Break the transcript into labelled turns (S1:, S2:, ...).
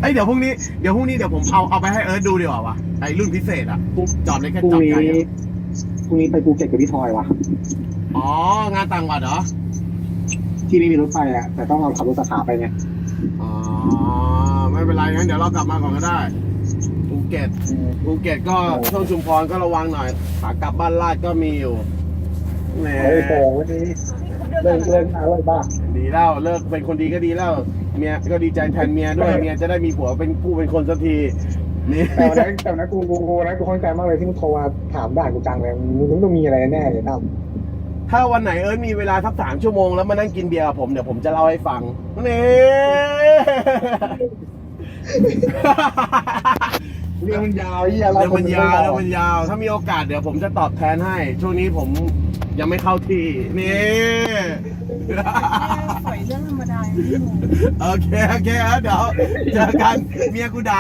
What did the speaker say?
S1: อ้ยเดี๋ยวพรุ่งนี้เดี๋ยวผมเอาไปให้เอิร์ธดูดีกว่าวะไอ้รุ่นพิเศษอะจอดเล็กแค่
S2: พรุ่ง
S1: จอด
S2: นี้
S1: ใหญ่อะ
S2: พรุ่งนี้ไปภูเก็ตกับพี่ทอยวะ
S1: อ๋องานต่างจังหวัดเหรอ
S2: ที่ไม่มีรถไฟอะแต่ต้องเอาขับรถสาขาไปไง
S1: อ๋อไม่เป็นไรงั้นเดี๋ยวเรากลับมาก่อนก็ได้ภูเก็ตก็ช่วงชุมพรก็ระวังหน่อยขากลับบ้านลาดก็มีอยู่แหม
S2: เฮ้ยโป่งวันนี้เลิกอะไรบ้าง
S1: ดีแล้วเลิกเป็นคนดีก็ดีแล้วเมียก็ดีใจแทนเมียด้วยเมียจะได้มีผัวเป็นผู้เป็นคนสักทีนี่
S2: แต่วันนั้นกูข้องใจมากเลยที่มึงโทรมาถามด่านกูจังเลยมึงต้องมีอะไรแน่เลยตั้ม
S1: ถ้าวันไหนเอิร์ธมีเวลาสัก3 ชั่วโมงแล้วมานั่งกินเบียร์กับผมเดี๋ยวผมจะเล่าให้ฟังนี่
S2: เรื่องมันยาวที่เรา
S1: เรื่องมันยาวถ้ามีโอกาสเดี๋ยวผมจะตอบแทนให้ ช่วงนี้ผมยังไม่เข้าที่นี่
S3: ปล่อยเรื่องธรรมดาอย่างนี้
S1: โอเคเดี๋ยวเจอกันเมียกูด่า